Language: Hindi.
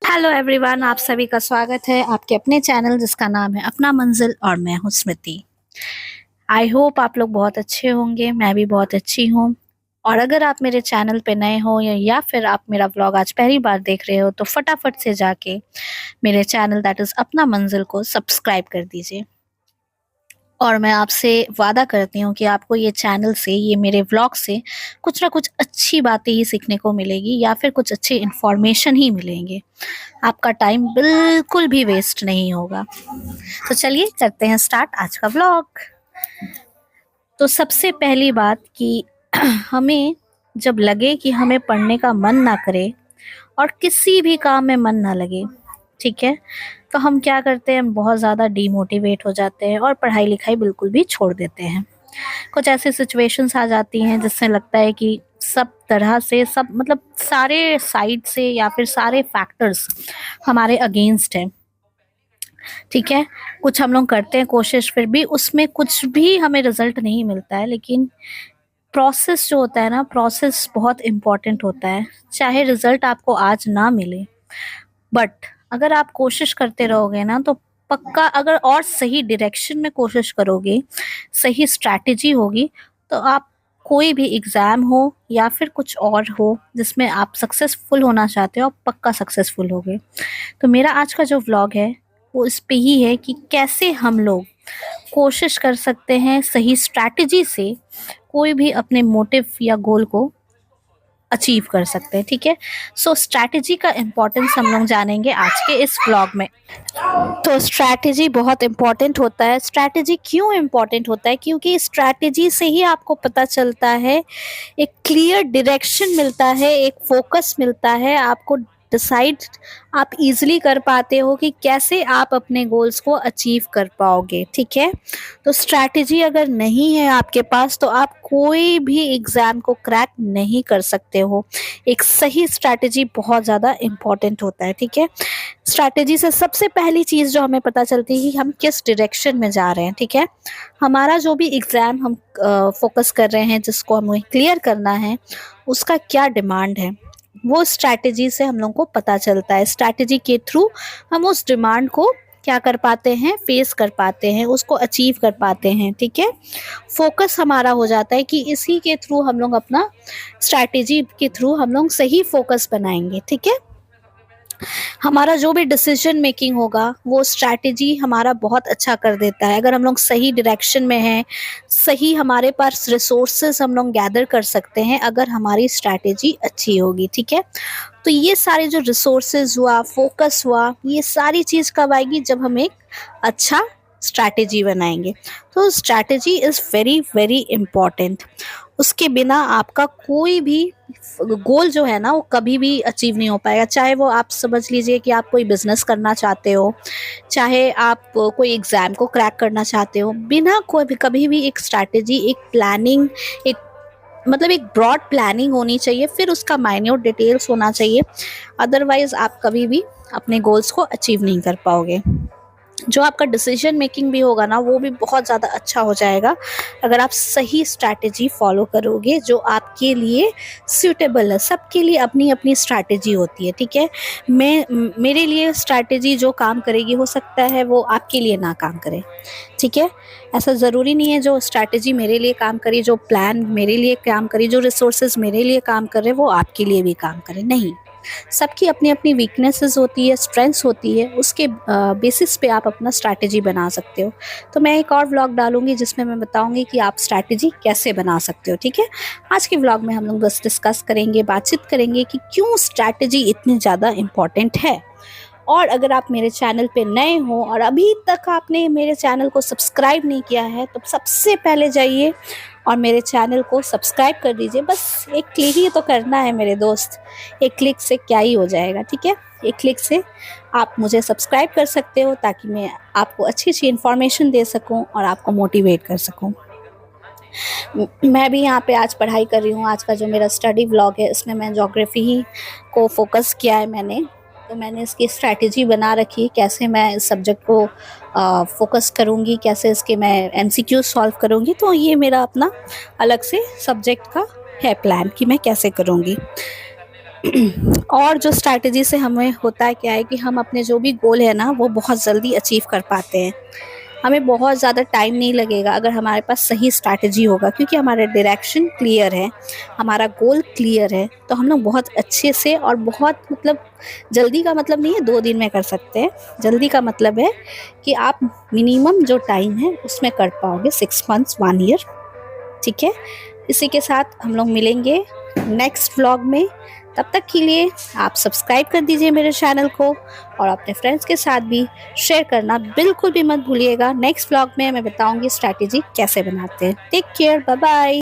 हेलो एवरीवन, आप सभी का स्वागत है आपके अपने चैनल जिसका नाम है अपना मंजिल और मैं हूँ स्मृति। आई होप आप लोग बहुत अच्छे होंगे। मैं भी बहुत अच्छी हूँ। और अगर आप मेरे चैनल पे नए हो या फिर आप मेरा व्लॉग आज पहली बार देख रहे हो तो फटाफट से जाके मेरे चैनल दैट इज अपना मंजिल को सब्सक्राइब कर दीजिए। और मैं आपसे वादा करती हूँ कि आपको ये चैनल से, ये मेरे व्लॉग से कुछ ना कुछ अच्छी बातें ही सीखने को मिलेगी या फिर कुछ अच्छे इन्फॉर्मेशन ही मिलेंगे। आपका टाइम बिल्कुल भी वेस्ट नहीं होगा। तो चलिए करते हैं स्टार्ट आज का व्लॉग। तो सबसे पहली बात कि हमें जब लगे कि हमें पढ़ने का मन ना करे और किसी भी काम में मन ना लगे, ठीक है, तो हम क्या करते हैं, हम बहुत ज़्यादा डीमोटिवेट हो जाते हैं और पढ़ाई लिखाई बिल्कुल भी छोड़ देते हैं। कुछ ऐसी सिचुएशंस आ जाती हैं जिससे लगता है कि सब तरह से, सब मतलब सारे साइड से या फिर सारे फैक्टर्स हमारे अगेंस्ट हैं। ठीक है, कुछ हम लोग करते हैं कोशिश, फिर भी उसमें कुछ भी हमें रिजल्ट नहीं मिलता है। लेकिन प्रोसेस जो होता है ना, प्रोसेस बहुत इम्पोर्टेंट होता है। चाहे रिजल्ट आपको आज ना मिले, बट अगर आप कोशिश करते रहोगे ना तो पक्का, अगर और सही डायरेक्शन में कोशिश करोगे, सही स्ट्रैटेजी होगी, तो आप कोई भी एग्ज़ाम हो या फिर कुछ और हो जिसमें आप सक्सेसफुल होना चाहते हो, आप पक्का सक्सेसफुल होगे। तो मेरा आज का जो व्लॉग है वो इस पे ही है कि कैसे हम लोग कोशिश कर सकते हैं सही स्ट्रैटेजी से कोई भी अपने मोटिव या गोल को अचीव कर सकते हैं। ठीक है, सो स्ट्रैटेजी का इम्पोर्टेंस हम लोग जानेंगे आज के इस व्लॉग में। तो स्ट्रैटेजी बहुत इम्पोर्टेंट होता है। स्ट्रैटेजी क्यों इम्पोर्टेंट होता है? क्योंकि स्ट्रैटेजी से ही आपको पता चलता है, एक क्लियर डायरेक्शन मिलता है, एक फोकस मिलता है आपको। डिसाइड आप इजीली कर पाते हो कि कैसे आप अपने गोल्स को अचीव कर पाओगे। ठीक है, तो स्ट्रैटेजी अगर नहीं है आपके पास तो आप कोई भी एग्ज़ाम को क्रैक नहीं कर सकते हो। एक सही स्ट्रैटेजी बहुत ज़्यादा इम्पोर्टेंट होता है। ठीक है, स्ट्रैटेजी से सबसे पहली चीज़ जो हमें पता चलती है कि हम किस डायरेक्शन में जा रहे हैं। ठीक है, हमारा जो भी एग्ज़ाम हम फोकस कर रहे हैं, जिसको हमें क्लियर करना है, उसका क्या डिमांड है, वो स्ट्रैटेजी से हम लोग को पता चलता है। स्ट्रैटेजी के थ्रू हम उस डिमांड को क्या कर पाते हैं, फेस कर पाते हैं, उसको अचीव कर पाते हैं। ठीक है, फोकस हमारा हो जाता है कि इसी के थ्रू हम लोग अपना, स्ट्रैटेजी के थ्रू हम लोग सही फोकस बनाएंगे। ठीक है, हमारा जो भी डिसीजन मेकिंग होगा वो स्ट्रैटेजी हमारा बहुत अच्छा कर देता है। अगर हम लोग सही डायरेक्शन में हैं, सही हमारे पास रिसोर्सेज हम लोग गैदर कर सकते हैं अगर हमारी स्ट्रैटेजी अच्छी होगी। ठीक है, तो ये सारे जो रिसोर्सेज हुआ, फोकस हुआ, ये सारी चीज़ कब आएगी? जब हम एक अच्छा स्ट्रैटेजी बनाएंगे। तो strategy is very very important. उसके बिना आपका कोई भी गोल जो है ना वो कभी भी अचीव नहीं हो पाएगा। चाहे वो आप समझ लीजिए कि आप कोई बिजनेस करना चाहते हो, चाहे आप कोई एग्ज़ाम को क्रैक करना चाहते हो, बिना कोई भी कभी भी एक स्ट्रैटेजी, एक प्लानिंग, एक मतलब एक ब्रॉड प्लानिंग होनी चाहिए, फिर उसका माइन्यूट डिटेल्स होना चाहिए। अदरवाइज आप कभी भी अपने गोल्स को अचीव नहीं कर पाओगे। जो आपका डिसीजन मेकिंग भी होगा ना वो भी बहुत ज़्यादा अच्छा हो जाएगा अगर आप सही स्ट्रैटेजी फॉलो करोगे जो आपके लिए सूटेबल है। सबके लिए अपनी अपनी स्ट्रैटेजी होती है। ठीक है, मेरे लिए स्ट्रैटेजी जो काम करेगी हो सकता है वो आपके लिए ना काम करे। ठीक है, ऐसा ज़रूरी नहीं है जो स्ट्रैटेजी मेरे लिए काम करी, जो प्लान मेरे लिए काम करी, जो रिसोर्सेज मेरे लिए काम कर रहे वो आपके लिए भी काम करे। नहीं, सबकी अपनी अपनी वीकनेसेस होती है, स्ट्रेंथ्स होती है, उसके बेसिस पे आप अपना स्ट्रैटेजी बना सकते हो। तो मैं एक और व्लॉग डालूंगी जिसमें मैं बताऊंगी कि आप स्ट्रैटेजी कैसे बना सकते हो। ठीक है, आज के व्लॉग में हम लोग बस डिस्कस करेंगे, बातचीत करेंगे कि क्यों स्ट्रैटेजी इतनी ज़्यादा इम्पॉर्टेंट है। और अगर आप मेरे चैनल पे नए हो और अभी तक आपने मेरे चैनल को सब्सक्राइब नहीं किया है तो सबसे पहले जाइए और मेरे चैनल को सब्सक्राइब कर दीजिए। बस एक क्लिक ही तो करना है मेरे दोस्त, एक क्लिक से क्या ही हो जाएगा। ठीक है, एक क्लिक से आप मुझे सब्सक्राइब कर सकते हो ताकि मैं आपको अच्छी अच्छी इन्फॉर्मेशन दे सकूं और आपको मोटिवेट कर सकूं। मैं भी यहाँ पे आज पढ़ाई कर रही हूँ। आज का जो मेरा स्टडी व्लॉग है इसमें मैं ज्योग्राफी ही को फोकस किया है मैंने। तो मैंने इसकी स्ट्रैटेजी बना रखी, कैसे मैं इस सब्जेक्ट को फोकस करूँगी, कैसे इसके मैं एमसीक्यू सॉल्व करूँगी। तो ये मेरा अपना अलग से सब्जेक्ट का है प्लान कि मैं कैसे करूँगी। और जो स्ट्रैटेजी से हमें होता है क्या है कि हम अपने जो भी गोल है ना वो बहुत जल्दी अचीव कर पाते हैं। हमें बहुत ज़्यादा टाइम नहीं लगेगा अगर हमारे पास सही स्ट्रैटेजी होगा, क्योंकि हमारा डायरेक्शन क्लियर है, हमारा गोल क्लियर है, तो हम लोग बहुत अच्छे से और बहुत मतलब जल्दी का मतलब नहीं है 2 दिन में कर सकते हैं। जल्दी का मतलब है कि आप मिनिमम जो टाइम है उसमें कर पाओगे 6 मंथ्स 1 ईयर। ठीक है, इसी के साथ हम लोग मिलेंगे नेक्स्ट व्लॉग में। तब तक के लिए आप सब्सक्राइब कर दीजिए मेरे चैनल को और अपने फ्रेंड्स के साथ भी शेयर करना बिल्कुल भी मत भूलिएगा। नेक्स्ट व्लॉग में मैं बताऊंगी स्ट्रैटेजी कैसे बनाते हैं। Take care, bye bye.